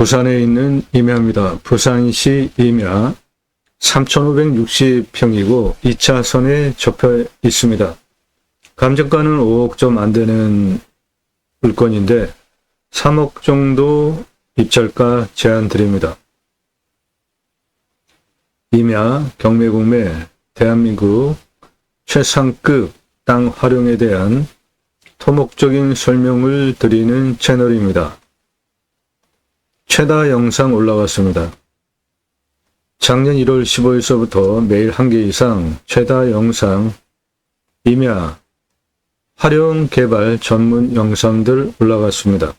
부산에 있는 임야입니다. 부산시 임야 3,560평이고 2차선에 접해 있습니다. 감정가는 5억 좀 안 되는 물건인데 3억 정도 입찰가 제안 드립니다. 임야 경매공매 대한민국 최상급 땅 활용에 대한 토목적인 설명을 드리는 채널입니다. 최다 영상 올라갔습니다. 작년 1월 15일서부터 매일 1개 이상 최다 영상 임야 활용 개발 전문 영상들 올라갔습니다.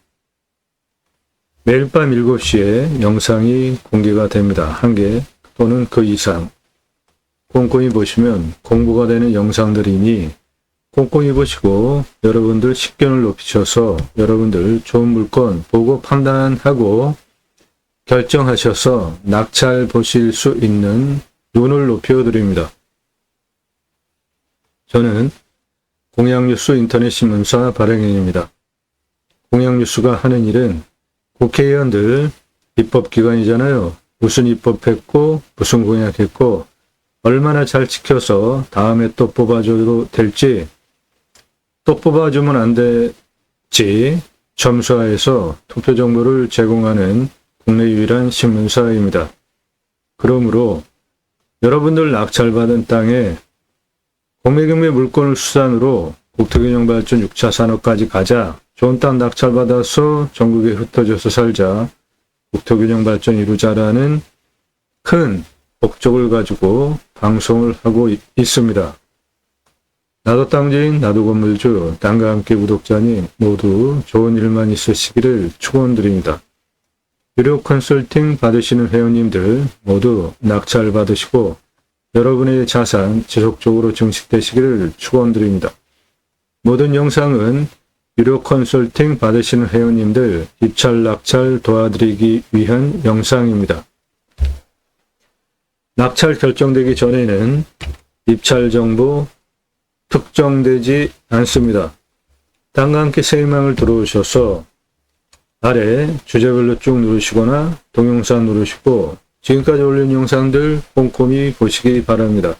매일 밤 7시에 영상이 공개가 됩니다. 1개 또는 그 이상. 꼼꼼히 보시면 공부가 되는 영상들이니 꼼꼼히 보시고 여러분들 식견을 높이셔서 여러분들 좋은 물건 보고 판단하고 결정하셔서 낙찰 보실 수 있는 눈을 높여드립니다. 저는 공양뉴스 인터넷신문사 발행인입니다. 공양뉴스가 하는 일은 국회의원들 입법기관이잖아요. 무슨 입법했고 무슨 공약했고 얼마나 잘 지켜서 다음에 또 뽑아줘도 될지 또 뽑아주면 안 될지 점수화해서 투표 정보를 제공하는 국내 유일한 신문사입니다. 그러므로 여러분들 낙찰받은 땅에 공매경매 물건을 수단으로 국토균형발전 6차 산업까지 가자. 좋은 땅 낙찰받아서 전국에 흩어져서 살자. 국토균형발전 이루자라는 큰 목적을 가지고 방송을 하고 있습니다. 나도 땅주인, 나도 건물주, 땅과 함께 구독자님 모두 좋은 일만 있으시기를 축원드립니다. 유료 컨설팅 받으시는 회원님들 모두 낙찰 받으시고 여러분의 자산 지속적으로 증식되시기를 축원드립니다. 모든 영상은 유료 컨설팅 받으시는 회원님들 입찰 낙찰 도와드리기 위한 영상입니다. 낙찰 결정되기 전에는 입찰 정보 특정되지 않습니다. 땅과 함께 새 희망을 들어오셔서 아래 주제별로 쭉 누르시거나 동영상 누르시고 지금까지 올린 영상들 꼼꼼히 보시기 바랍니다.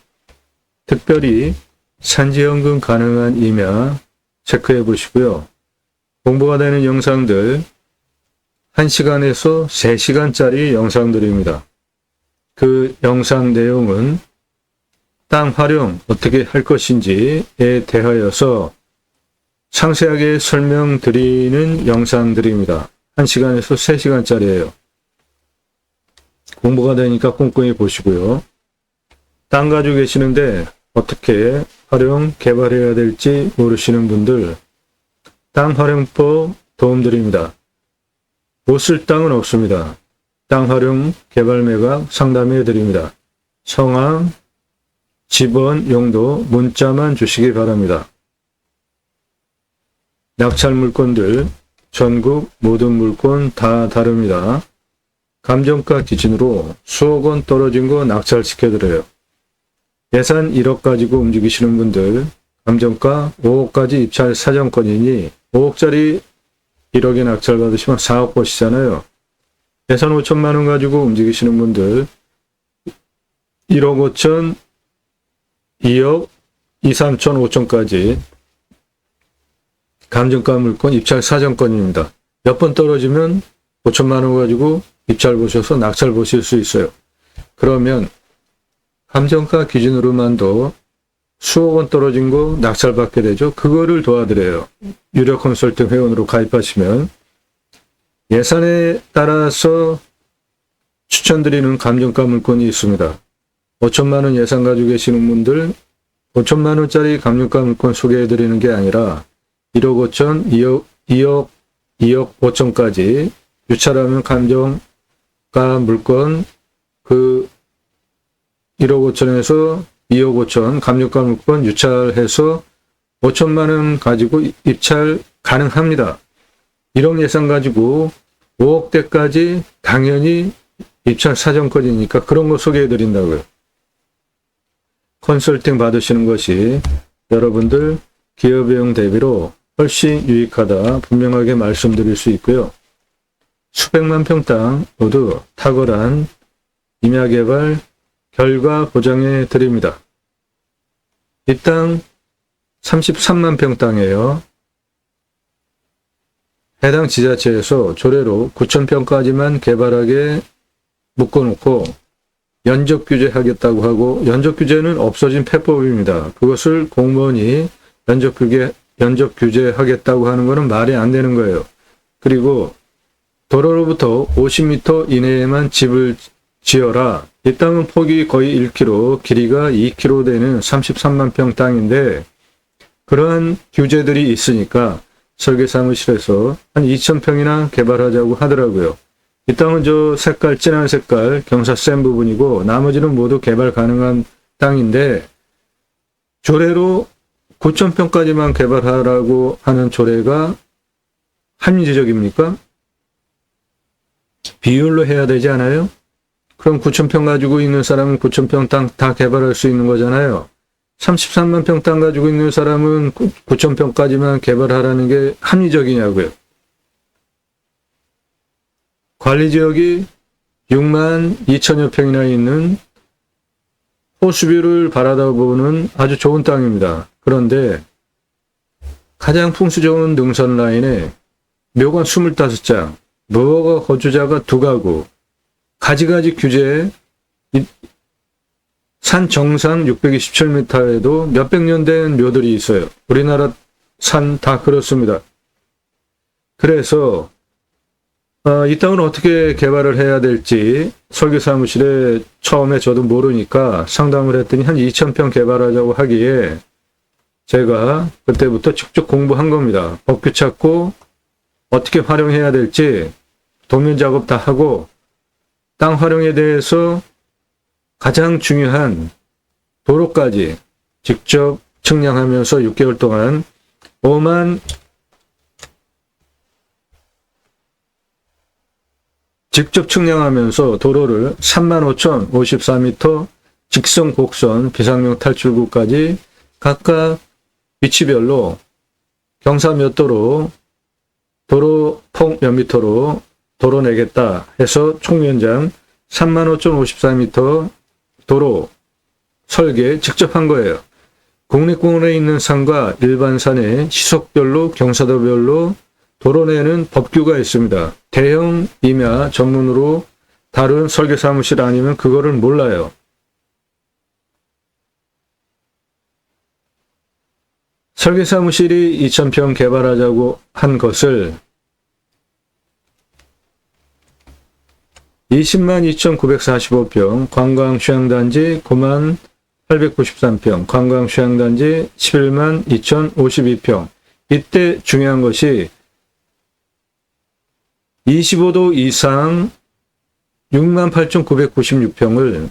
특별히 산지연금 가능한 임야 체크해 보시고요. 공부가 되는 영상들 1시간에서 3시간짜리 영상들입니다. 그 영상 내용은 땅 활용 어떻게 할 것인지에 대하여서 상세하게 설명드리는 영상들입니다. 1시간에서 3시간짜리예요. 공부가 되니까 꼼꼼히 보시고요. 땅 가지고 계시는데 어떻게 활용 개발해야 될지 모르시는 분들 땅 활용법 도움드립니다. 못 쓸 땅은 없습니다. 땅 활용 개발 매각 상담해 드립니다. 성함, 집원, 용도, 문자만 주시기 바랍니다. 낙찰 물건들 전국 모든 물건 다 다릅니다. 감정가 기준으로 수억 원 떨어진 거 낙찰시켜드려요. 예산 1억 가지고 움직이시는 분들 감정가 5억까지 입찰 사정권이니 5억짜리 1억에 낙찰 받으시면 4억 버시잖아요. 예산 5천만 원 가지고 움직이시는 분들 1억 5천, 2억, 2, 3천, 5천까지 감정가 물건 입찰 사정권입니다. 몇 번 떨어지면 5천만 원 가지고 입찰 보셔서 낙찰 보실 수 있어요. 그러면 감정가 기준으로만도 수억 원 떨어진 거 낙찰 받게 되죠. 그거를 도와드려요. 유료 컨설팅 회원으로 가입하시면 예산에 따라서 추천드리는 감정가 물건이 있습니다. 5천만 원 예산 가지고 계시는 분들 5천만 원짜리 감정가 물건 소개해드리는 게 아니라 1억 5천, 2억 5천까지 유찰하면 감정가 물건 그 1억 5천에서 2억 5천 감정가 물건 유찰해서 5천만 원 가지고 입찰 가능합니다. 1억 예산 가지고 5억대까지 당연히 입찰 사정권이니까 그런 거 소개해 드린다고요. 컨설팅 받으시는 것이 여러분들 기업비용 대비로 훨씬 유익하다 분명하게 말씀드릴 수 있고요. 수백만 평 땅 모두 탁월한 임야개발 결과 보장해 드립니다. 이 땅 33만 평 땅이에요. 해당 지자체에서 조례로 9,000평까지만 개발하게 묶어놓고 연적 규제하겠다고 하고, 연적 규제는 없어진 폐법입니다. 그것을 공무원이 연적 규제하겠다고 하는 것은 말이 안 되는 거예요. 그리고 도로로부터 50m 이내에만 집을 지어라. 이 땅은 폭이 거의 1km, 길이가 2km 되는 33만 평 땅인데, 그러한 규제들이 있으니까 설계사무실에서 한 2,000평이나 개발하자고 하더라고요. 이 땅은 저 색깔, 진한 색깔, 경사 센 부분이고 나머지는 모두 개발 가능한 땅인데, 조례로 9,000평까지만 개발하라고 하는 조례가 합리적입니까? 비율로 해야 되지 않아요? 그럼 9,000평 가지고 있는 사람은 9,000평 땅 다 개발할 수 있는 거잖아요. 33만 평 땅 가지고 있는 사람은 9,000평까지만 개발하라는 게 합리적이냐고요. 관리지역이 6만 2천여 평이나 있는 호수뷰를 바라다 보는 아주 좋은 땅입니다. 그런데 가장 풍수 좋은 능선 라인에 묘관 25장, 무허가 거주자가 2가구, 가지가지 규제에 산 정상 627m에도 몇백 년 된 묘들이 있어요. 우리나라 산 다 그렇습니다. 그래서 이 땅을 어떻게 개발을 해야 될지 설계사무실에 처음에 저도 모르니까 상담을 했더니 한 2,000평 개발하자고 하기에 제가 그때부터 직접 공부한 겁니다. 법규 찾고 어떻게 활용해야 될지 도면 작업 다 하고, 땅 활용에 대해서 가장 중요한 도로까지 직접 측량하면서 6개월 동안 직접 측량하면서 도로를 35,054m 직선 곡선 비상용 탈출구까지 각각 위치별로 경사 몇 도로, 도로 폭 몇 미터로 도로 내겠다 해서 총면장 35,054m 도로 설계 직접 한 거예요. 국립공원에 있는 산과 일반 산에 시속별로 경사도별로 도로 내는 법규가 있습니다. 대형 임야 전문으로 다른 설계사무실 아니면 그거를 몰라요. 설계사무실이 2,000평 개발하자고 한 것을 20만 2,945평, 관광휴양단지 9만 893평, 관광휴양단지 11만 2,052평. 이때 중요한 것이 25도 이상 6만 8,996평을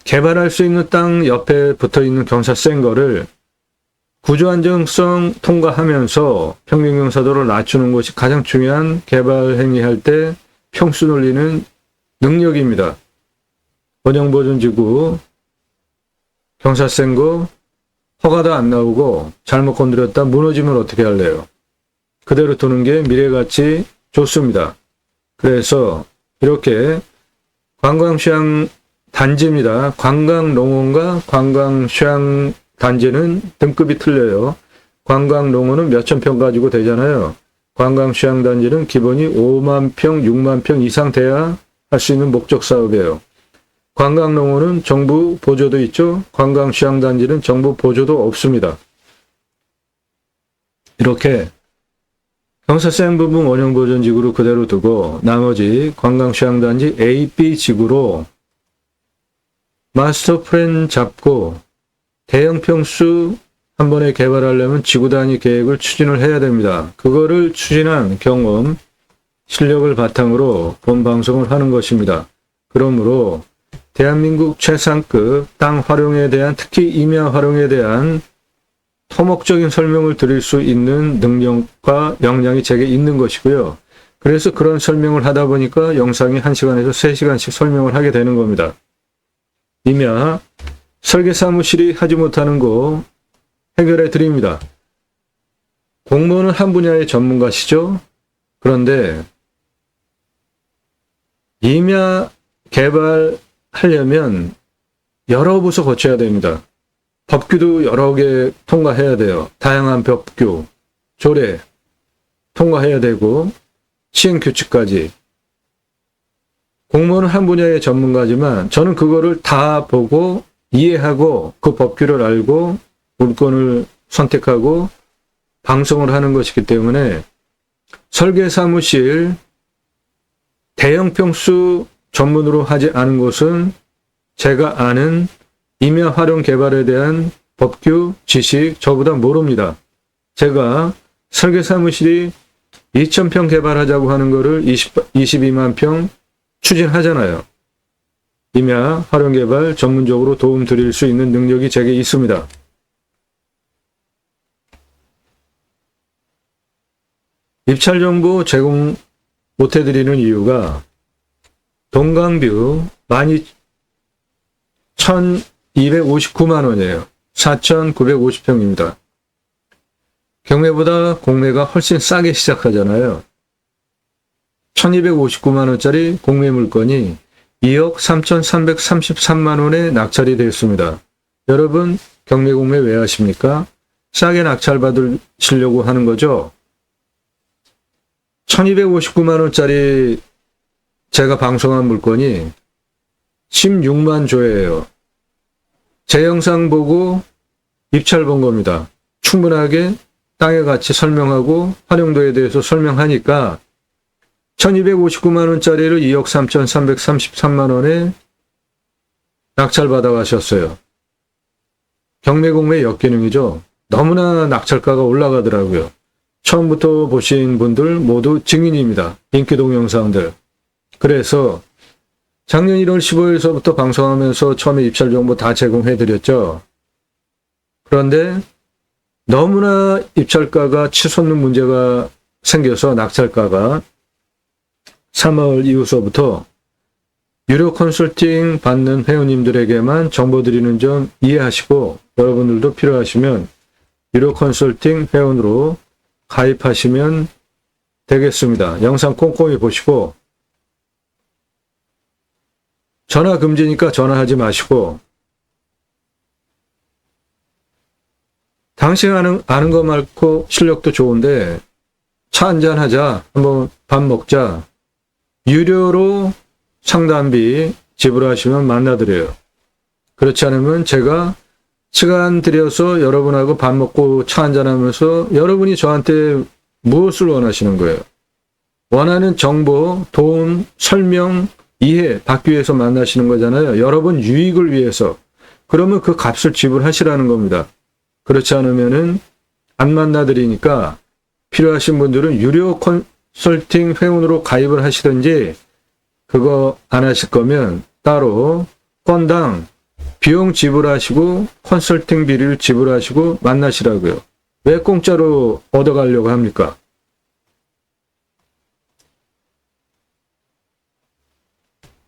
개발할 수 있는 땅 옆에 붙어있는 경사 센 거를 구조 안정성 통과하면서 평균경사도를 낮추는 것이 가장 중요한 개발 행위할 때 평수 늘리는 능력입니다. 원형보존지구 경사 센 거 허가도 안 나오고 잘못 건드렸다 무너지면 어떻게 할래요? 그대로 두는 게 미래가치 좋습니다. 그래서 이렇게 관광휴양 단지입니다. 관광농원과 관광휴양 단지는 등급이 틀려요. 관광농원은 몇천 평 가지고 되잖아요. 관광휴양단지는 기본이 5만 평, 6만 평 이상 돼야 할 수 있는 목적 사업이에요. 관광농원은 정부 보조도 있죠. 관광휴양단지는 정부 보조도 없습니다. 이렇게 경사 센 부분 원형보존지구로 그대로 두고 나머지 관광휴양단지 A, B 지구로 마스터 플랜 잡고 대형 평수 한 번에 개발하려면 지구 단위 계획을 추진을 해야 됩니다. 그거를 추진한 경험, 실력을 바탕으로 본 방송을 하는 것입니다. 그러므로 대한민국 최상급 땅 활용에 대한, 특히 임야 활용에 대한 토목적인 설명을 드릴 수 있는 능력과 역량이 제게 있는 것이고요. 그래서 그런 설명을 하다 보니까 영상이 1시간에서 3시간씩 설명을 하게 되는 겁니다. 임야 설계사무실이 하지 못하는 거 해결해 드립니다. 공무원은 한 분야의 전문가시죠? 그런데 임야 개발하려면 여러 부서 거쳐야 됩니다. 법규도 여러 개 통과해야 돼요. 다양한 법규, 조례 통과해야 되고 시행규칙까지. 공무원은 한 분야의 전문가지만 저는 그거를 다 보고 이해하고 그 법규를 알고 물건을 선택하고 방송을 하는 것이기 때문에 설계사무실 대형 평수 전문으로 하지 않은 곳은 제가 아는 임야 활용 개발에 대한 법규 지식 저보다 모릅니다. 제가 설계사무실이 2,000평 개발하자고 하는 거를 22만 평 추진하잖아요. 임야 활용 개발 전문적으로 도움 드릴 수 있는 능력이 제게 있습니다. 입찰 정보 제공 못 해드리는 이유가 동강뷰 12,259만 원이에요. 4,950평입니다. 경매보다 공매가 훨씬 싸게 시작하잖아요. 1,259만 원짜리 공매 물건이 2억 3,333만 원에 낙찰이 되었습니다. 여러분 경매 공매 왜 하십니까? 싸게 낙찰 받으시려고 하는 거죠? 1,259만 원짜리 제가 방송한 물건이 16만 조예요. 제 영상 보고 입찰 본 겁니다. 충분하게 땅의 가치 설명하고 활용도에 대해서 설명하니까 1,259만 원짜리를 2억 3,333만 원에 낙찰 받아가셨어요. 경매 공매 역기능이죠. 너무나 낙찰가가 올라가더라고요. 처음부터 보신 분들 모두 증인입니다. 인기 동영상들. 그래서 작년 1월 15일서부터 방송하면서 처음에 입찰 정보 다 제공해드렸죠. 그런데 너무나 입찰가가 치솟는 문제가 생겨서 낙찰가가 3월 이후서부터 유료 컨설팅 받는 회원님들에게만 정보 드리는 점 이해하시고 여러분들도 필요하시면 유료 컨설팅 회원으로 가입하시면 되겠습니다. 영상 꼼꼼히 보시고 전화 금지니까 전화하지 마시고 당신 아는 거 많고 실력도 좋은데 차 한잔 하자, 한번 밥 먹자, 유료로 상담비 지불하시면 만나드려요. 그렇지 않으면 제가 시간 들여서 여러분하고 밥 먹고 차 한잔 하면서 여러분이 저한테 무엇을 원하시는 거예요? 원하는 정보, 도움, 설명, 이해 받기 위해서 만나시는 거잖아요. 여러분 유익을 위해서. 그러면 그 값을 지불하시라는 겁니다. 그렇지 않으면은 안 만나드리니까 필요하신 분들은 유료 컨설팅 회원으로 가입을 하시든지 그거 안 하실 거면 따로 건당 비용 지불하시고 컨설팅 비를 지불하시고 만나시라고요. 왜 공짜로 얻어가려고 합니까?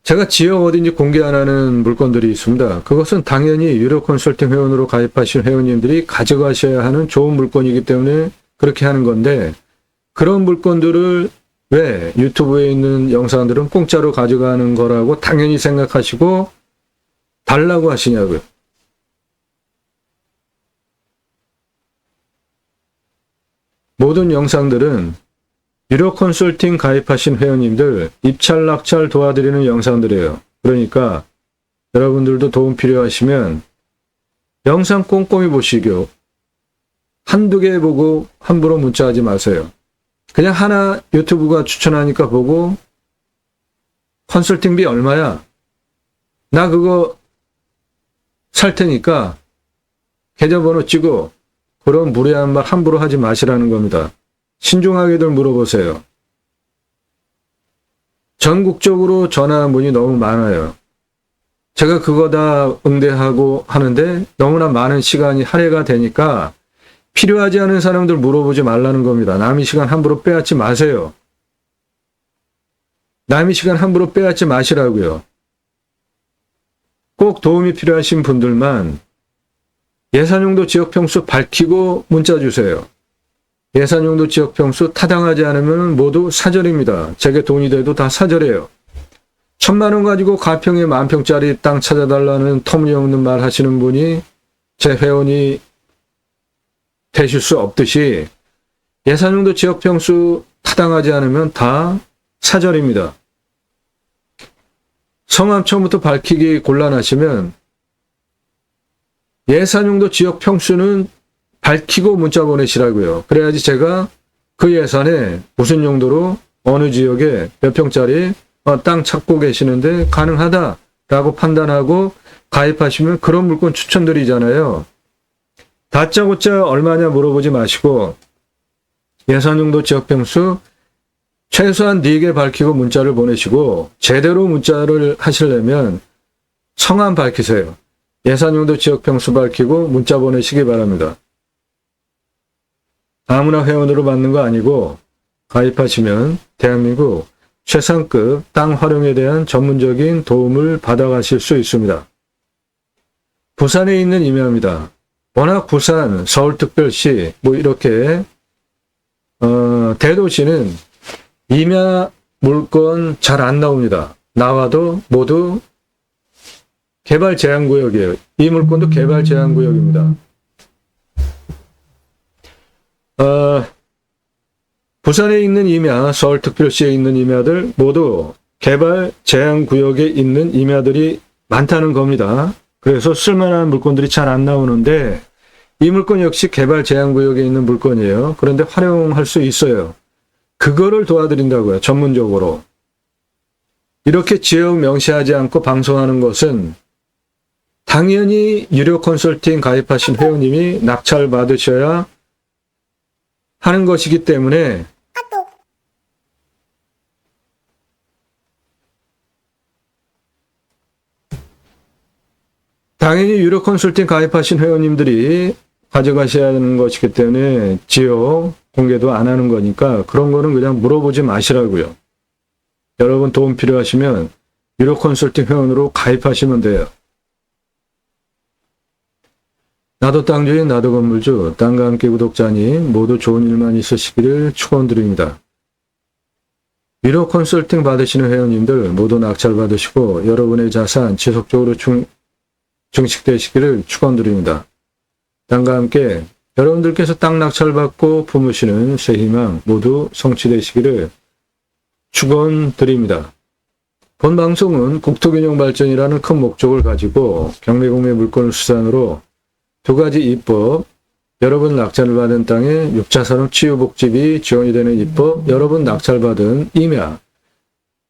제가 지역 어딘지 공개 안 하는 물건들이 있습니다. 그것은 당연히 유료 컨설팅 회원으로 가입하신 회원님들이 가져가셔야 하는 좋은 물건이기 때문에 그렇게 하는 건데 그런 물건들을 왜 유튜브에 있는 영상들은 공짜로 가져가는 거라고 당연히 생각하시고 달라고 하시냐고요. 모든 영상들은 유료 컨설팅 가입하신 회원님들 입찰 낙찰 도와드리는 영상들이에요. 그러니까 여러분들도 도움 필요하시면 영상 꼼꼼히 보시고 한두 개 보고 함부로 문자하지 마세요. 그냥 하나 유튜브가 추천하니까 보고 컨설팅비 얼마야? 나 그거 살 테니까 계좌번호 찍어. 그런 무례한 말 함부로 하지 마시라는 겁니다. 신중하게들 물어보세요. 전국적으로 전화 문의 너무 많아요. 제가 그거 다 응대하고 하는데 너무나 많은 시간이 할애가 되니까 필요하지 않은 사람들 물어보지 말라는 겁니다. 남의 시간 함부로 빼앗지 마세요. 남의 시간 함부로 빼앗지 마시라고요. 꼭 도움이 필요하신 분들만 예산용도 지역평수 밝히고 문자 주세요. 예산용도 지역평수 타당하지 않으면 모두 사절입니다. 제게 돈이 돼도 다 사절이에요. 1,000만 원 가지고 가평에 10,000평짜리 땅 찾아달라는 터무니없는 말 하시는 분이 제 회원이 되실 수 없듯이 예산용도 지역평수 타당하지 않으면 다 사절입니다. 성함 처음부터 밝히기 곤란하시면 예산용도 지역평수는 밝히고 문자 보내시라고요. 그래야지 제가 그 예산에 무슨 용도로 어느 지역에 몇 평짜리 땅 찾고 계시는데 가능하다라고 판단하고 가입하시면 그런 물건 추천드리잖아요. 다짜고짜 얼마냐 물어보지 마시고 예산용도 지역평수 최소한 4개 밝히고 문자를 보내시고 제대로 문자를 하시려면 성함 밝히세요. 예산용도 지역평수 밝히고 문자 보내시기 바랍니다. 아무나 회원으로 받는 거 아니고 가입하시면 대한민국 최상급 땅 활용에 대한 전문적인 도움을 받아가실 수 있습니다. 부산에 있는 임야입니다. 워낙 부산, 서울특별시 이렇게 대도시는 임야 물건 잘 안 나옵니다. 나와도 모두 개발 제한 구역이에요. 이 물건도 개발 제한 구역입니다. 부산에 있는 임야, 서울특별시에 있는 임야들 모두 개발 제한 구역에 있는 임야들이 많다는 겁니다. 그래서 쓸만한 물건들이 잘 안 나오는데 이 물건 역시 개발 제한 구역에 있는 물건이에요. 그런데 활용할 수 있어요. 그거를 도와드린다고요. 전문적으로. 이렇게 지역 명시하지 않고 방송하는 것은 당연히 유료 컨설팅 가입하신 회원님이 낙찰 받으셔야 하는 것이기 때문에 당연히 유료 컨설팅 가입하신 회원님들이 가져가셔야 하는 것이기 때문에 지역 공개도 안 하는 거니까 그런 거는 그냥 물어보지 마시라고요. 여러분 도움 필요하시면 유료 컨설팅 회원으로 가입하시면 돼요. 나도 땅주인 나도 건물주 땅과 함께 구독자님 모두 좋은 일만 있으시기를 축원드립니다. 유료 컨설팅 받으시는 회원님들 모두 낙찰 받으시고 여러분의 자산 지속적으로 증식되시기를 축원드립니다. 땅과 함께 여러분들께서 땅 낙찰 받고 품으시는 새 희망 모두 성취되시기를 축원드립니다. 본 방송은 국토균형 발전이라는 큰 목적을 가지고 경매공매 물건을 수단으로 2가지 입법, 여러분 낙찰을 받은 땅에 6차 산업 치유복지비 지원이 되는 입법, 여러분 낙찰받은 임야,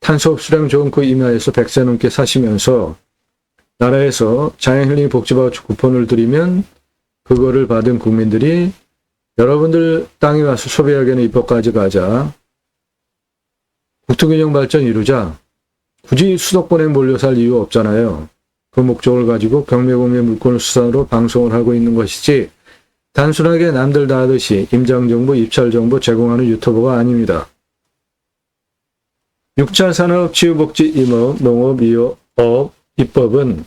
탄소 흡수량 좋은 그 임야에서 100세 넘게 사시면서 나라에서 자연힐링 복지바우처 쿠폰을 드리면 그거를 받은 국민들이 여러분들 땅에 와서 소비하게 하는 입법까지 가자. 국토균형 발전 이루자. 굳이 수도권에 몰려 살 이유 없잖아요. 그 목적을 가지고 경매공매 물건을 수단으로 방송을 하고 있는 것이지 단순하게 남들 다 하듯이 임장정보, 입찰정보 제공하는 유튜버가 아닙니다. 6차 산업 치유복지 임업, 농업, 이업, 입법은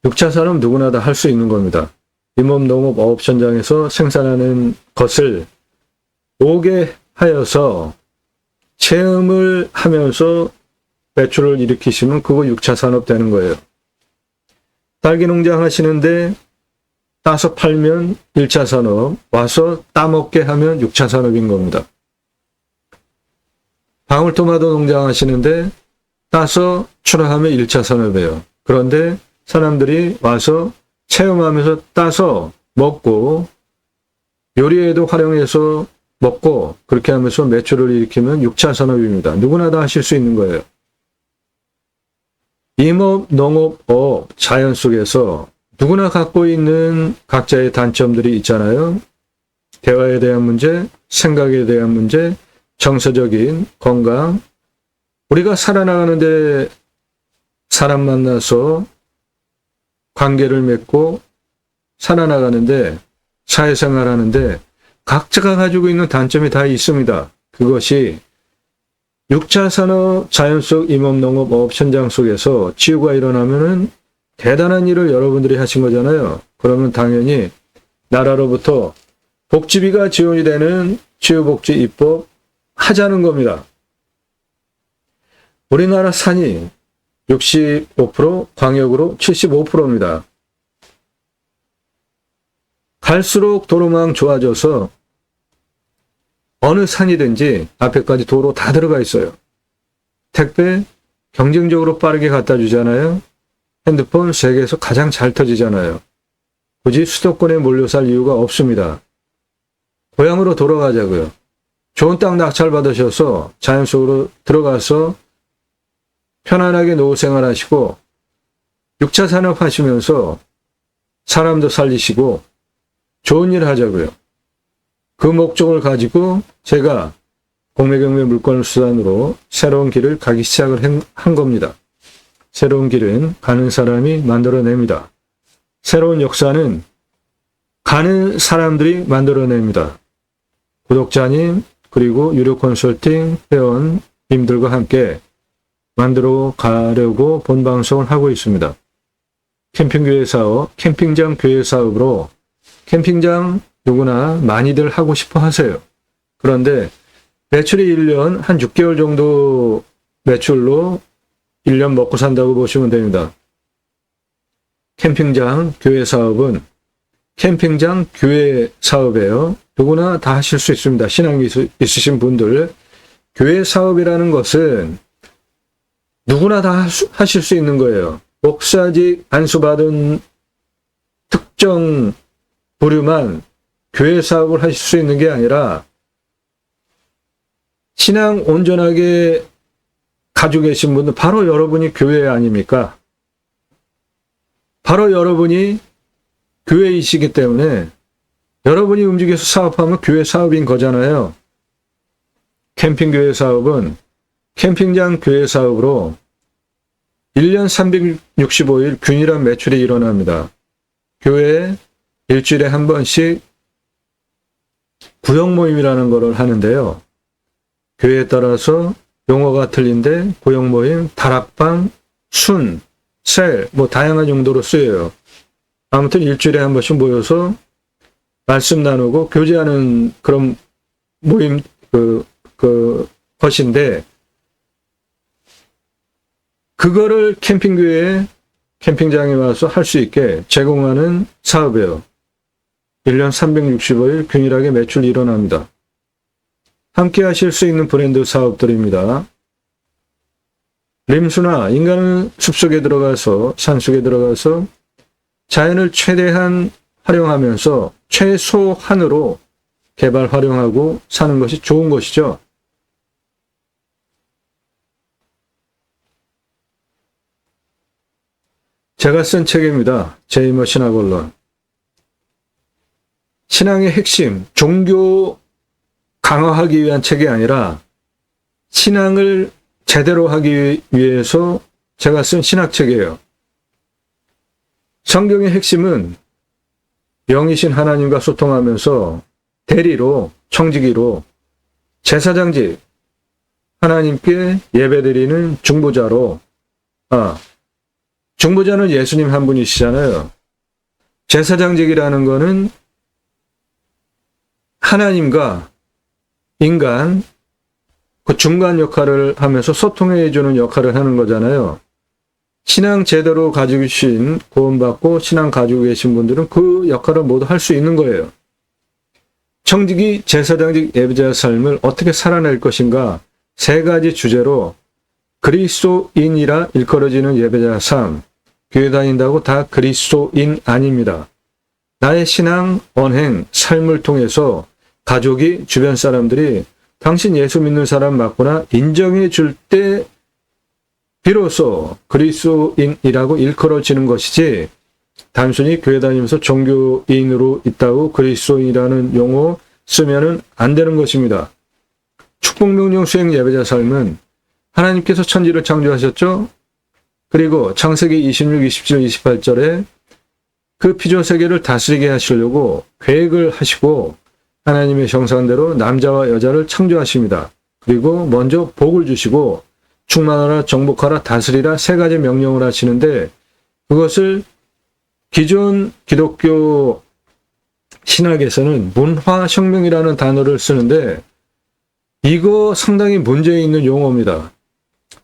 6차 산업 누구나 다 할 수 있는 겁니다. 임업, 농업, 어업 현장에서 생산하는 것을 오게 하여서 체험을 하면서 매출을 일으키시면 그거 6차 산업 되는 거예요. 딸기 농장 하시는데 따서 팔면 1차 산업, 와서 따먹게 하면 6차 산업인 겁니다. 방울토마토 농장 하시는데 따서 출하하면 1차 산업이에요. 그런데 사람들이 와서 체험하면서 따서 먹고 요리에도 활용해서 먹고 그렇게 하면서 매출을 일으키면 6차 산업입니다. 누구나 다 하실 수 있는 거예요. 임업, 농업, 어업, 자연 속에서 누구나 갖고 있는 각자의 단점들이 있잖아요. 대화에 대한 문제, 생각에 대한 문제, 정서적인 건강. 우리가 살아나가는데 사람 만나서 관계를 맺고 살아나가는데 사회생활 하는데 각자가 가지고 있는 단점이 다 있습니다. 그것이 6차 산업 자연 속 임업, 농업, 어업 현장 속에서 치유가 일어나면은 대단한 일을 여러분들이 하신 거잖아요. 그러면 당연히 나라로부터 복지비가 지원이 되는 치유복지 입법 하자는 겁니다. 우리나라 산이 65%, 광역으로 75%입니다. 갈수록 도로망 좋아져서 어느 산이든지 앞에까지 도로 다 들어가 있어요. 택배 경쟁적으로 빠르게 갖다 주잖아요. 핸드폰 세계에서 가장 잘 터지잖아요. 굳이 수도권에 몰려 살 이유가 없습니다. 고향으로 돌아가자고요. 좋은 땅 낙찰 받으셔서 자연 속으로 들어가서 편안하게 노후 생활하시고 6차 산업 하시면서 사람도 살리시고 좋은 일 하자고요. 그 목적을 가지고 제가 공매경매 물건을 수단으로 새로운 길을 가기 시작을 한 겁니다. 새로운 길은 가는 사람이 만들어냅니다. 새로운 역사는 가는 사람들이 만들어냅니다. 구독자님 그리고 유료 컨설팅 회원님들과 함께 만들어 가려고 본 방송을 하고 있습니다. 캠핑교회 사업, 캠핑장 교회 사업으로 캠핑장 누구나 많이들 하고 싶어 하세요. 그런데 매출이 1년 한 6개월 정도 매출로 1년 먹고 산다고 보시면 됩니다. 캠핑장 교회 사업은 캠핑장 교회 사업이에요. 누구나 다 하실 수 있습니다. 신앙이 있으신 분들. 교회 사업이라는 것은 누구나 다 하실 수 있는 거예요. 목사직 안수받은 특정 부류만 교회 사업을 하실 수 있는 게 아니라 신앙 온전하게 가지고 계신 분들 바로 여러분이 교회 아닙니까? 바로 여러분이 교회이시기 때문에 여러분이 움직여서 사업하면 교회 사업인 거잖아요. 캠핑교회 사업은 캠핑장 교회 사업으로 1년 365일 균일한 매출이 일어납니다. 교회에 일주일에 한 번씩 구역 모임이라는 것을 하는데요. 교회에 따라서 용어가 틀린데 구역 모임, 다락방, 순, 셀, 다양한 용도로 쓰여요. 아무튼 일주일에 한 번씩 모여서 말씀 나누고 교제하는 그런 모임, 것인데, 그거를 캠핑교회에 캠핑장에 와서 할 수 있게 제공하는 사업이에요. 1년 365일 균일하게 매출이 일어납니다. 함께 하실 수 있는 브랜드 사업들입니다. 림수나 인간은 숲속에 들어가서 산속에 들어가서 자연을 최대한 활용하면서 최소한으로 개발 활용하고 사는 것이 좋은 것이죠. 제가 쓴 책입니다. 제이머 신학원론. 신앙의 핵심, 종교 강화하기 위한 책이 아니라 신앙을 제대로 하기 위해서 제가 쓴 신학책이에요. 성경의 핵심은 영이신 하나님과 소통하면서 대리로, 청지기로, 제사장직, 하나님께 예배드리는 중보자로, 중보자는 예수님 한 분이시잖아요. 제사장직이라는 거는 하나님과 인간, 그 중간 역할을 하면서 소통해주는 역할을 하는 거잖아요. 신앙 제대로 가지고 계신, 구원받고 신앙 가지고 계신 분들은 그 역할을 모두 할 수 있는 거예요. 청지기, 제사장직 예배자의 삶을 어떻게 살아낼 것인가, 세 가지 주제로 그리스도인이라 일컬어지는 예배자 삶, 교회 다닌다고 다 그리스도인 아닙니다. 나의 신앙, 언행, 삶을 통해서 가족이, 주변 사람들이 당신 예수 믿는 사람 맞구나 인정해 줄 때 비로소 그리스도인이라고 일컬어지는 것이지, 단순히 교회 다니면서 종교인으로 있다고 그리스도인이라는 용어 쓰면은 안 되는 것입니다. 축복명령 수행 예배자 삶은 하나님께서 천지를 창조하셨죠? 그리고 창세기 26, 27, 28절에 그 피조세계를 다스리게 하시려고 계획을 하시고 하나님의 형상대로 남자와 여자를 창조하십니다. 그리고 먼저 복을 주시고 충만하라, 정복하라, 다스리라 세 가지 명령을 하시는데, 그것을 기존 기독교 신학에서는 문화혁명이라는 단어를 쓰는데 이거 상당히 문제 있는 용어입니다.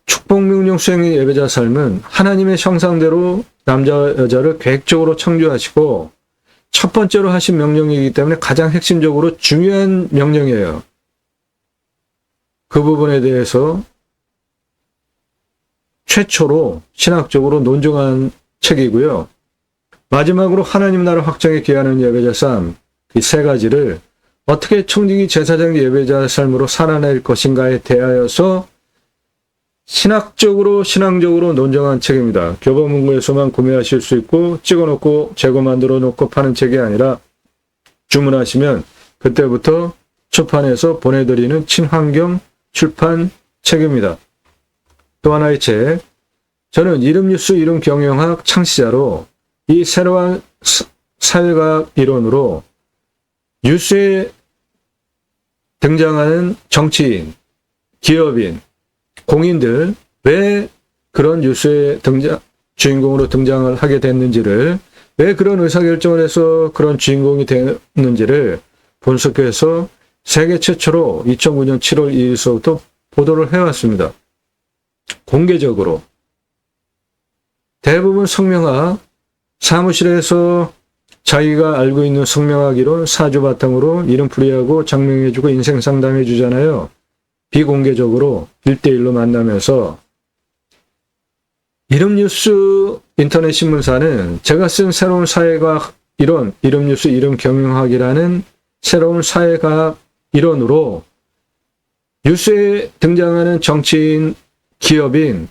축복명령 수행의 예배자 삶은 하나님의 형상대로 남자 여자를 계획적으로 창조하시고 첫 번째로 하신 명령이기 때문에 가장 핵심적으로 중요한 명령이에요. 그 부분에 대해서 최초로 신학적으로 논증한 책이고요. 마지막으로 하나님 나라 확장에 기하는 예배자 삶, 이 세 가지를 어떻게 청지기 제사장 예배자 삶으로 살아낼 것인가에 대하여서 신앙적으로 논정한 책입니다. 교보문고에서만 구매하실 수 있고 찍어놓고 재고 만들어 놓고 파는 책이 아니라 주문하시면 그때부터 출판해서 보내드리는 친환경 출판 책입니다. 또 하나의 책, 저는 이름뉴스 이름경영학 창시자로 이 새로운 사회과학 이론으로 뉴스에 등장하는 정치인, 기업인, 공인들 왜 그런 뉴스의 주인공으로 등장을 하게 됐는지를, 왜 그런 의사결정을 해서 그런 주인공이 됐는지를 분석해서 세계 최초로 2009년 7월 2일서부터 보도를 해왔습니다. 공개적으로. 대부분 성명학, 사무실에서 자기가 알고 있는 성명학 이론 사주 바탕으로 이름풀이하고 장명해주고 인생 상담해주잖아요. 비공개적으로 1대1로 만나면서. 이름뉴스 인터넷 신문사는 제가 쓴 새로운 사회과학 이론, 이름뉴스 이름경영학이라는 새로운 사회과학 이론으로 뉴스에 등장하는 정치인, 기업인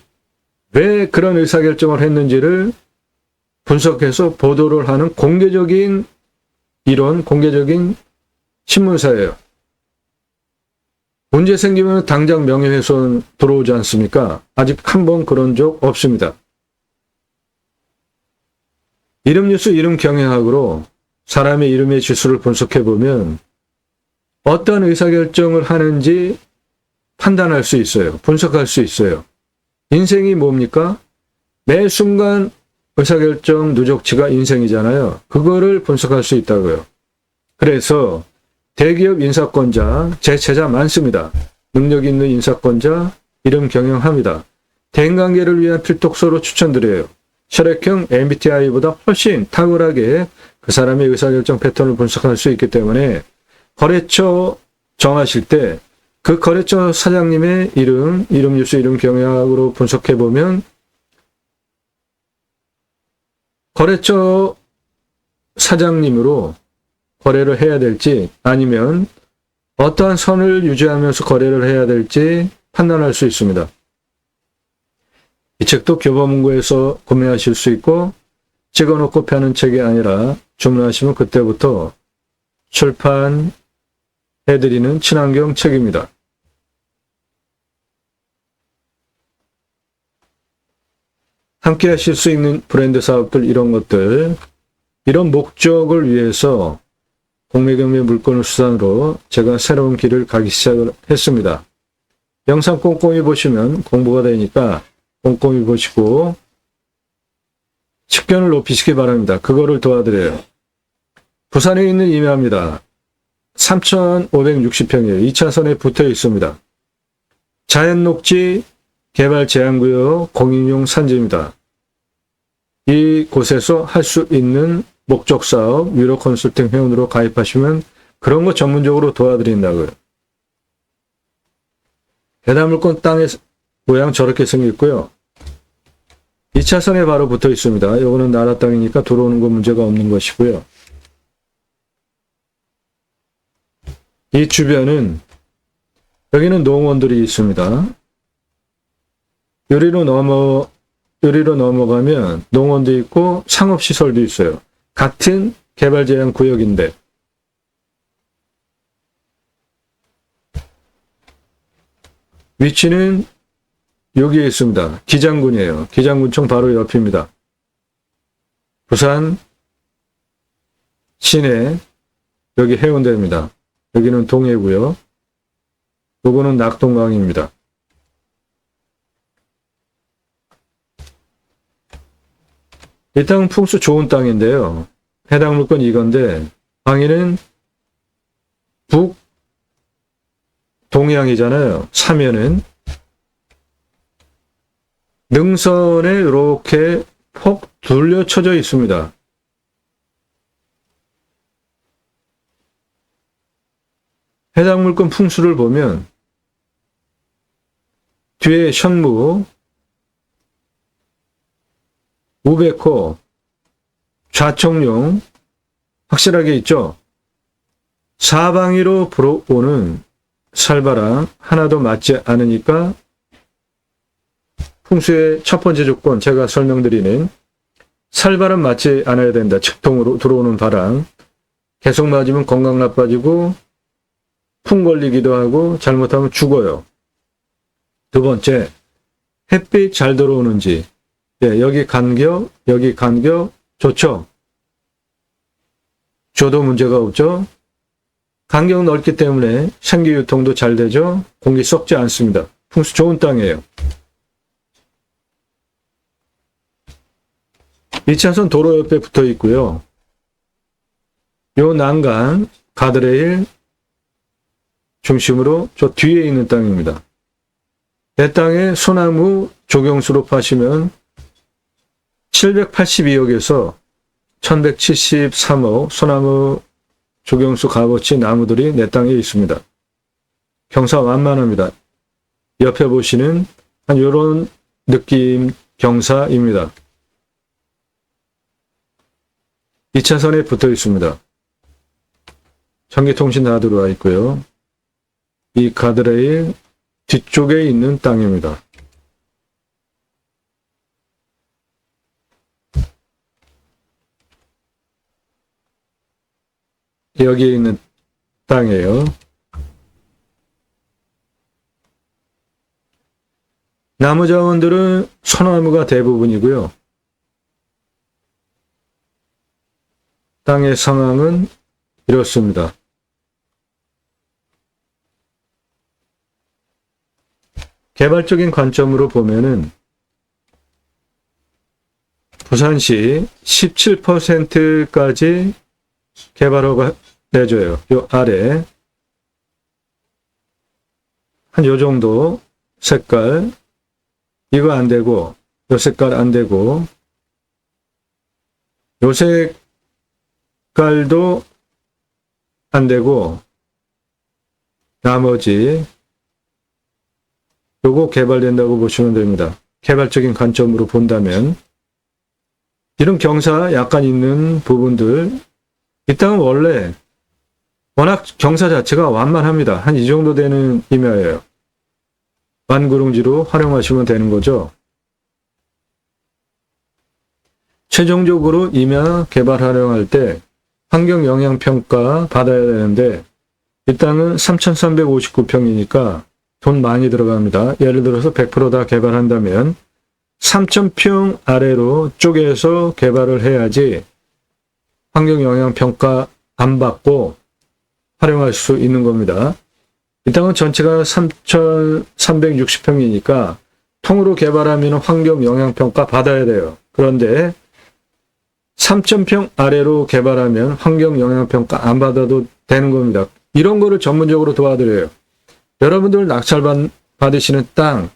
왜 그런 의사결정을 했는지를 분석해서 보도를 하는 공개적인 이론, 공개적인 신문사예요. 문제 생기면 당장 명예훼손 들어오지 않습니까? 아직 한 번 그런 적 없습니다. 이름뉴스 이름경영학으로 사람의 이름의 지수를 분석해보면 어떤 의사결정을 하는지 판단할 수 있어요. 분석할 수 있어요. 인생이 뭡니까? 매 순간 의사결정 누적치가 인생이잖아요. 그거를 분석할 수 있다고요. 그래서 대기업 인사권자, 제 제자 많습니다. 능력 있는 인사권자, 이름 경영합니다. 대인관계를 위한 필독서로 추천드려요. 혈액형 MBTI보다 훨씬 탁월하게 그 사람의 의사결정 패턴을 분석할 수 있기 때문에 거래처 정하실 때 그 거래처 사장님의 이름뉴스 이름 경영학으로 분석해보면 거래처 사장님으로 거래를 해야 될지 아니면 어떠한 선을 유지하면서 거래를 해야 될지 판단할 수 있습니다. 이 책도 교보문고에서 구매하실 수 있고 찍어놓고 펴는 책이 아니라 주문하시면 그때부터 출판해드리는 친환경 책입니다. 함께 하실 수 있는 브랜드 사업들, 이런 것들, 이런 목적을 위해서 공매경매 물건을 수단으로 제가 새로운 길을 가기 시작을 했습니다. 영상 꼼꼼히 보시면 공부가 되니까 꼼꼼히 보시고 식견을 높이시기 바랍니다. 그거를 도와드려요. 부산에 있는 임야입니다. 3,560평이에요. 2차선에 붙어 있습니다. 자연녹지 개발 제한구역 공인용 산지입니다. 이 곳에서 할 수 있는 목적사업 유료 컨설팅 회원으로 가입하시면 그런 거 전문적으로 도와드린다고요. 해당물건 땅의 모양 저렇게 생겼고요. 2차선에 바로 붙어 있습니다. 이거는 나라 땅이니까 들어오는 건 문제가 없는 것이고요. 이 주변은 여기는 농원들이 있습니다. 요리로 넘어가면 농원도 있고 상업시설도 있어요. 같은 개발 제한 구역인데 위치는 여기에 있습니다. 기장군이에요. 기장군청 바로 옆입니다. 부산 시내 여기 해운대입니다. 여기는 동해고요. 요거는 낙동강입니다. 이 땅은 풍수 좋은 땅인데요. 해당 물건 이건데 방위는 북동해안이잖아요. 사면은 능선에 이렇게 폭 둘러쳐져 있습니다. 해당 물건 풍수를 보면 뒤에 현무, 우백호, 좌청룡 확실하게 있죠. 사방위로 불어오는 살바람 하나도 맞지 않으니까 풍수의 첫 번째 조건, 제가 설명드리는 살바람 맞지 않아야 된다. 직통으로 들어오는 바람 계속 맞으면 건강 나빠지고 풍 걸리기도 하고 잘못하면 죽어요. 두 번째, 햇빛 잘 들어오는지. 여기 간격 좋죠? 줘도 문제가 없죠? 간격 넓기 때문에 생기 유통도 잘 되죠? 공기 썩지 않습니다. 풍수 좋은 땅이에요. 2차선 도로 옆에 붙어 있고요. 요 난간, 가드레일 중심으로 저 뒤에 있는 땅입니다. 내 땅에 소나무 조경수로 파시면 782억에서 1173억 소나무 조경수 값어치 나무들이 내 땅에 있습니다. 경사 완만합니다. 옆에 보시는 한 요런 느낌 경사입니다. 2차선에 붙어 있습니다. 전기통신 다 들어와 있고요. 이 가드레일 뒤쪽에 있는 땅입니다. 여기에 있는 땅이에요. 나무 자원들은 소나무가 대부분이고요. 땅의 상황은 이렇습니다. 개발적인 관점으로 보면은 부산시 17%까지 개발허가 내줘요. 요 아래 한 요 정도 색깔 이거 안 되고 요 색깔 안 되고 요 색깔도 안 되고 나머지 요거 개발된다고 보시면 됩니다. 개발적인 관점으로 본다면 이런 경사 약간 있는 부분들 이 땅은 원래 워낙 경사 자체가 완만합니다. 한 이 정도 되는 임야예요. 완구릉지로 활용하시면 되는 거죠. 최종적으로 임야 개발 활용할 때 환경영향평가 받아야 되는데 이 땅은 3,359평이니까 돈 많이 들어갑니다. 예를 들어서 100% 다 개발한다면 3,000평 아래로 쪼개서 개발을 해야지 환경영향평가 안 받고 활용할 수 있는 겁니다. 이 땅은 전체가 3,360평이니까 통으로 개발하면 환경영향평가 받아야 돼요. 그런데 3,000평 아래로 개발하면 환경영향평가 안 받아도 되는 겁니다. 이런 거를 전문적으로 도와드려요. 여러분들 낙찰 받으시는 땅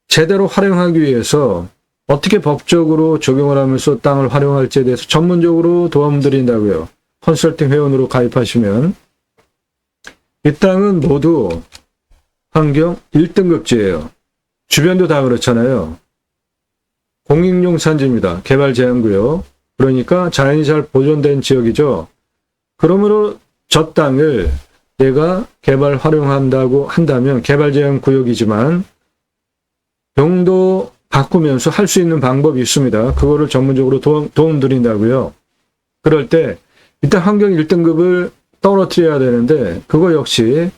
제대로 활용하기 위해서 어떻게 법적으로 적용을 하면서 땅을 활용할지에 대해서 전문적으로 도움드린다고요. 컨설팅 회원으로 가입하시면 이 땅은 모두 환경 1등급지예요. 주변도 다 그렇잖아요. 공익용 산지입니다. 개발 제한구역. 그러니까 자연이 잘 보존된 지역이죠. 그러므로 저 땅을 내가 개발 활용한다고 한다면 개발 제한 구역이지만 용도 바꾸면서 할 수 있는 방법이 있습니다. 그거를 전문적으로 도움 드린다고요. 그럴 때 일단 환경 1등급을 떨어뜨려야 되는데 그거 역시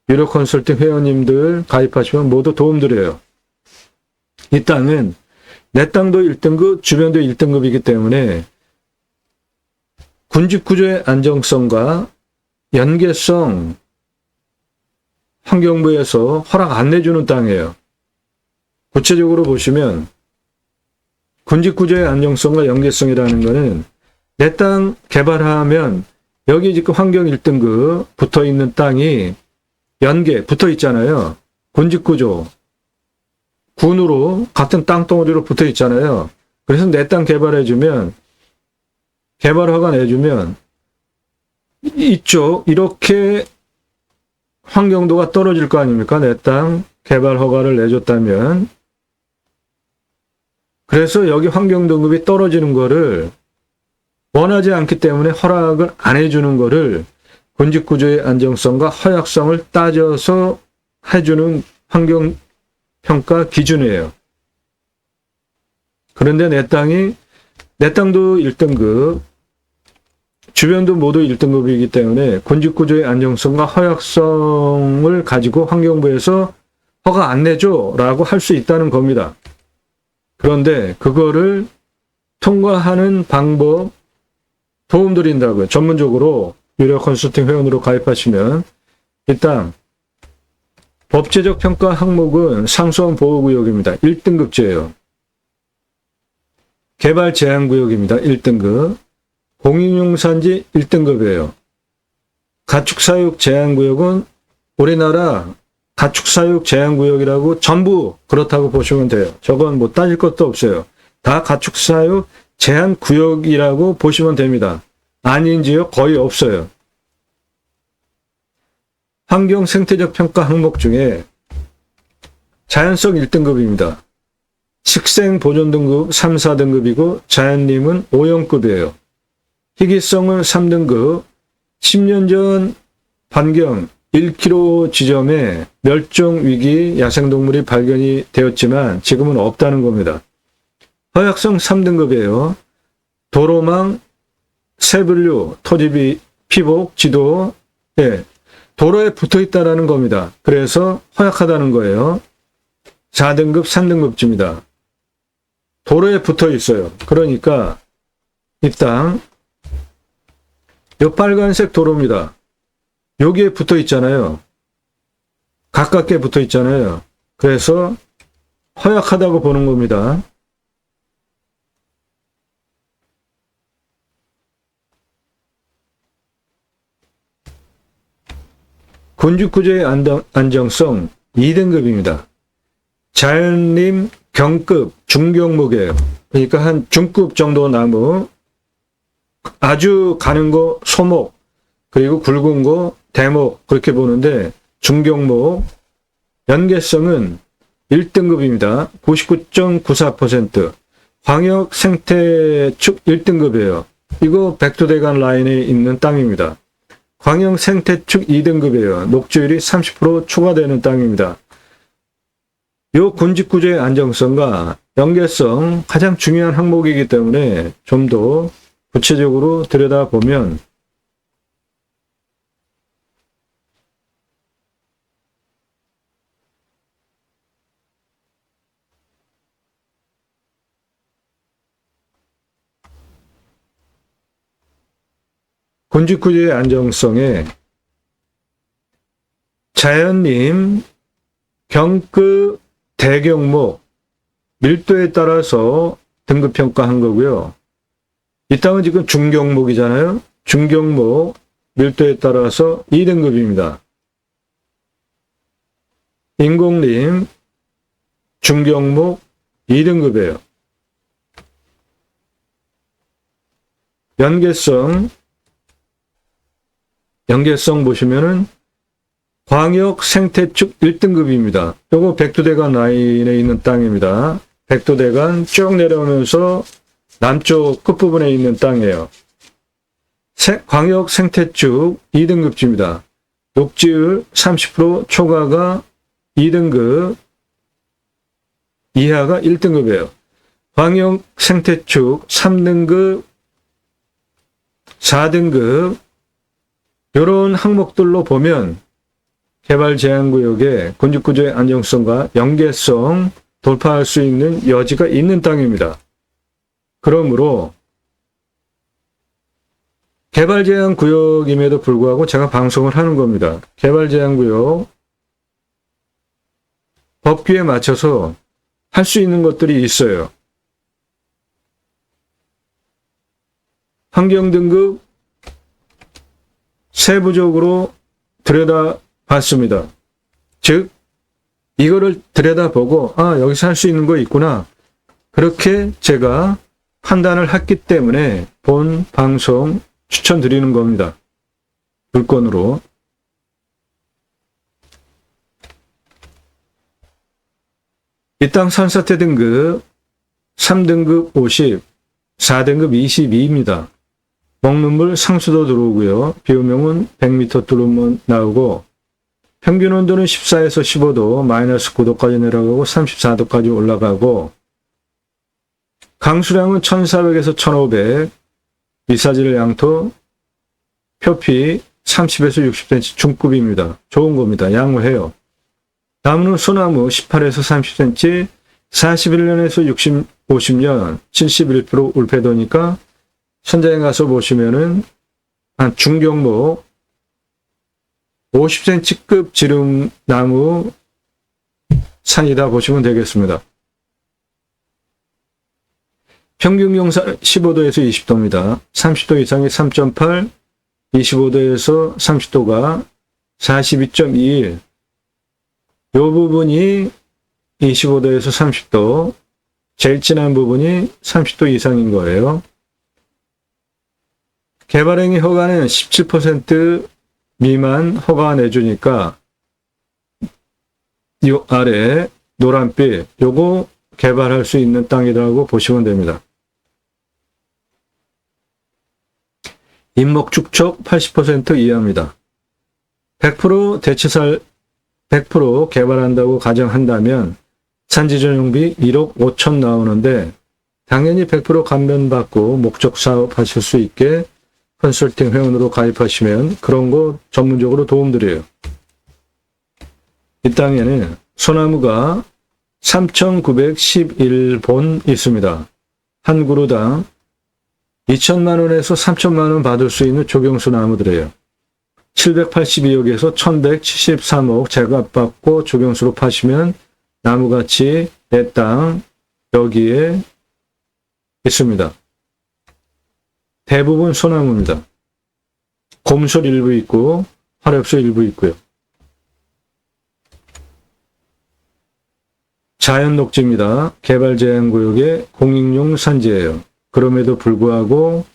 유료 컨설팅 회원님들 가입하시면 모두 도움 드려요. 이 땅은 내 땅도 1등급, 주변도 1등급이기 때문에 군집구조의 안정성과 연계성 환경부에서 허락 안 내주는 땅이에요. 구체적으로 보시면 군집구조의 안정성과 연계성이라는 것은 내 땅 개발하면 여기 지금 환경 1등급 붙어 있는 땅이 연계 붙어 있잖아요. 군집구조 군으로 같은 땅덩어리로 붙어 있잖아요. 그래서 내 땅 개발해주면, 개발 허가 내주면 이쪽 이렇게 환경도가 떨어질 거 아닙니까? 내 땅 개발 허가를 내줬다면. 그래서 여기 환경등급이 떨어지는 거를 원하지 않기 때문에 허락을 안 해주는 거를 군집구조의 안정성과 허약성을 따져서 해주는 환경평가 기준이에요. 그런데 내 땅도 1등급, 주변도 모두 1등급이기 때문에 군집구조의 안정성과 허약성을 가지고 환경부에서 허가 안 내줘 라고 할 수 있다는 겁니다. 그런데 그거를 통과하는 방법 도움드린다고요. 전문적으로 유료 컨설팅 회원으로 가입하시면 일단 법제적 평가 항목은 상수원 보호구역입니다. 1등급제예요. 개발 제한구역입니다. 1등급. 공인용산지 1등급이에요. 가축사육 제한구역은 우리나라 가축사육 제한구역이라고 전부 그렇다고 보시면 돼요. 저건 뭐 따질 것도 없어요. 다 가축사육 제한구역이라고 보시면 됩니다. 아닌 지역 거의 없어요. 환경 생태적 평가 항목 중에 자연성 1등급입니다. 식생 보존 등급 3, 4등급이고 자연림은 5형급이에요. 희귀성은 3등급, 10년 전 반경 1km 지점에 멸종위기 야생동물이 발견이 되었지만 지금은 없다는 겁니다. 허약성 3등급이에요. 도로망, 세분류, 토지 피복, 지도, 도로에 붙어 있다는 겁니다. 그래서 허약하다는 거예요. 4등급, 3등급쯤입니다. 도로에 붙어 있어요. 그러니까 이 땅, 이 빨간색 도로입니다. 여기에 붙어 있잖아요. 가깝게 붙어 있잖아요. 그래서 허약하다고 보는 겁니다. 군집구조의 안정성 2등급입니다. 자연림 경급 중경목이에요. 그러니까 한 중급 정도 나무, 아주 가는 거 소목, 그리고 굵은 거 대목 그렇게 보는데 중경목, 연계성은 1등급입니다. 99.94%. 광역 생태축 1등급이에요. 이거 백두대간 라인에 있는 땅입니다. 광역 생태축 2등급이에요. 녹지율이 30% 초과되는 땅입니다. 이 군집구조의 안정성과 연계성 가장 중요한 항목이기 때문에 좀 더 구체적으로 들여다보면 군집구조의 안정성에 자연림, 경급, 대경목, 밀도에 따라서 등급평가한 거고요. 이 땅은 지금 중경목이잖아요. 중경목, 밀도에 따라서 2등급입니다. 인공림, 중경목, 2등급이에요. 연계성 보시면은 광역 생태축 1등급입니다. 요거 백두대간 라인에 있는 땅입니다. 백두대간 쭉 내려오면서 남쪽 끝부분에 있는 땅이에요. 광역 생태축 2등급지입니다. 녹지율 30% 초과가 2등급, 이하가 1등급이에요. 광역 생태축 3등급, 4등급 이런 항목들로 보면 개발 제한구역의 군집구조의 안정성과 연계성 돌파할 수 있는 여지가 있는 땅입니다. 그러므로 개발 제한구역임에도 불구하고 제가 방송을 하는 겁니다. 개발 제한구역 법규에 맞춰서 할 수 있는 것들이 있어요. 환경등급 세부적으로 들여다봤습니다. 즉 이거를 들여다보고 여기서 할 수 있는 거 있구나. 그렇게 제가 판단을 했기 때문에 본 방송 추천드리는 겁니다. 물건으로. 이 땅 산사태 등급 3등급 50, 4등급 22입니다. 먹는 물 상수도 들어오고요. 비오명은 100m 뚫으면 나오고 평균 온도는 14에서 15도, 마이너스 9도까지 내려가고 34도까지 올라가고 강수량은 1400에서 1500, 미사질 양토, 표피 30에서 60cm 중급입니다. 좋은 겁니다. 양호해요. 다음은 소나무 18에서 30cm, 41년에서 50년, 71% 울패도니까 현장에 가서 보시면은 한 중경목 50cm급 지름나무 산이다 보시면 되겠습니다. 평균 경사 15도에서 20도입니다. 30도 이상이 3.8, 25도에서 30도가 42.21. 이 부분이 25도에서 30도, 제일 진한 부분이 30도 이상인 거예요. 개발행위 허가는 17% 미만 허가 내주니까 이 아래 노란빛 요거 개발할 수 있는 땅이라고 보시면 됩니다. 인목축척 80% 이하입니다. 100% 대체살 100% 개발한다고 가정한다면 산지전용비 1억 5천 나오는데 당연히 100% 감면받고 목적 사업 하실 수 있게 컨설팅 회원으로 가입하시면 그런 거 전문적으로 도움드려요. 이 땅에는 소나무가 3,911본 있습니다. 한 그루당 2천만 원에서 3천만 원 받을 수 있는 조경수 나무들이에요. 782억에서 1173억 제값받고 조경수로 파시면 나무가치 내 땅 여기에 있습니다. 대부분 소나무입니다. 곰솔 일부 있고 화렵수 일부 있고요. 자연녹지입니다. 개발제한구역의 공익용 산지예요. 그럼에도 불구하고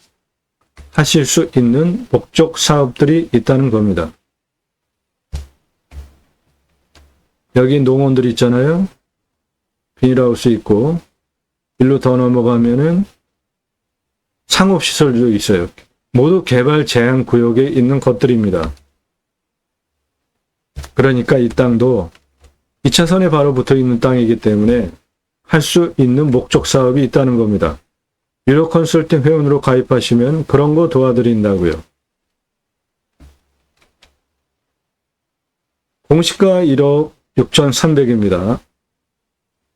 하실 수 있는 목적 사업들이 있다는 겁니다. 여기 농원들 있잖아요. 비닐하우스 있고 일로 더 넘어가면은 상업시설도 있어요. 모두 개발 제한 구역에 있는 것들입니다. 그러니까 이 땅도 2차선에 바로 붙어 있는 땅이기 때문에 할 수 있는 목적 사업이 있다는 겁니다. 유로 컨설팅 회원으로 가입하시면 그런 거 도와드린다고요. 공시가 1억 6,300입니다.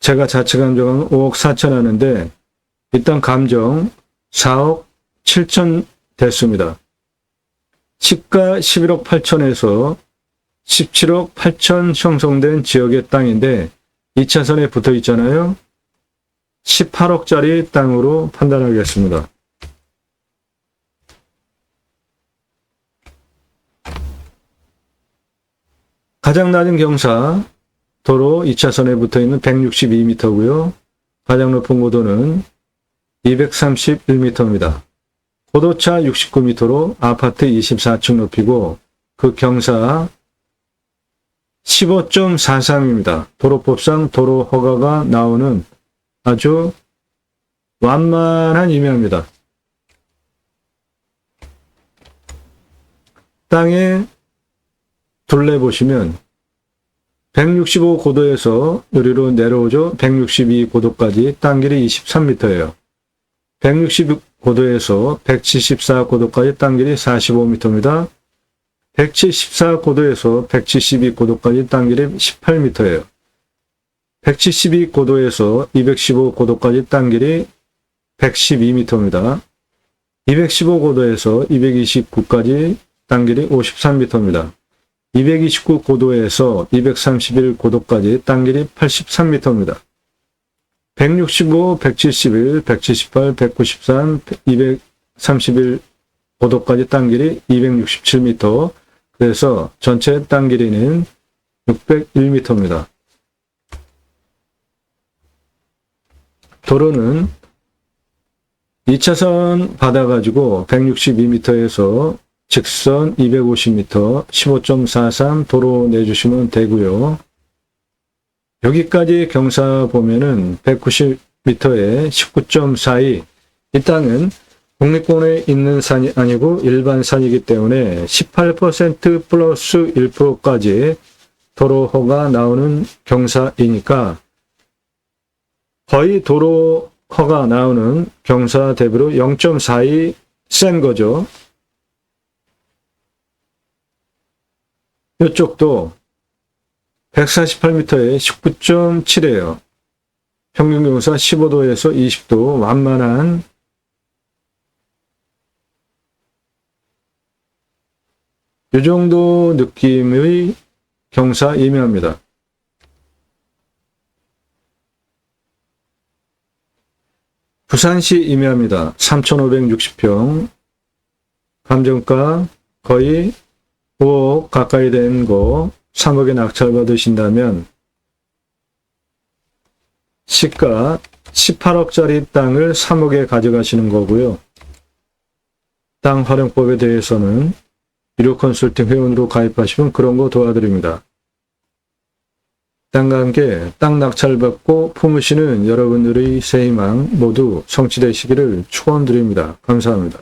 제가 자체 감정은 5억 4천 하는데 일단 감정 4억 7천 됐습니다. 시가 11억 8천에서 17억 8천 형성된 지역의 땅인데 2차선에 붙어 있잖아요. 18억짜리 땅으로 판단하겠습니다. 가장 낮은 경사 도로 2차선에 붙어 있는 162m고요. 가장 높은 고도는 231m입니다. 고도차 69m로 아파트 24층 높이고 그 경사 15.43입니다. 도로법상 도로 허가가 나오는 아주 완만한 임야입니다. 땅에 둘레 보시면 165 고도에서 요리로 내려오죠. 162 고도까지 땅길이 23m예요. 160 고도에서 174 고도까지 땅길이 45m입니다. 174 고도에서 172 고도까지 땅길이 18m예요. 172 고도에서 215 고도까지 땅길이 112m입니다. 215 고도에서 229까지 땅길이 53m입니다. 229 고도에서 231 고도까지 땅길이 83m입니다. 165, 171, 178, 193, 231 고도까지 땅길이 267m. 그래서 전체 땅 길이는 601m입니다. 도로는 2차선 받아가지고 162m에서 직선 250m 15.43 도로 내주시면 되고요. 여기까지 경사 보면은 190m에 19.42. 이 땅은 국립공원에 있는 산이 아니고 일반 산이기 때문에 18% 플러스 1%까지 도로 허가 나오는 경사이니까 거의 도로 허가 나오는 경사 대비로 0.42 센 거죠. 이쪽도 148m에 19.7이에요. 평균 경사 15도에서 20도 완만한 이 정도 느낌의 경사이면입니다. 부산시 임야입니다. 3,560평, 감정가 거의 5억 가까이 된 거 3억에 낙찰받으신다면 시가 18억짜리 땅을 3억에 가져가시는 거고요. 땅 활용법에 대해서는 유료 컨설팅 회원으로 가입하시면 그런 거 도와드립니다. 땅과 함께 땅 낙찰받고 품으시는 여러분들의 새 희망 모두 성취되시기를 축원드립니다. 감사합니다.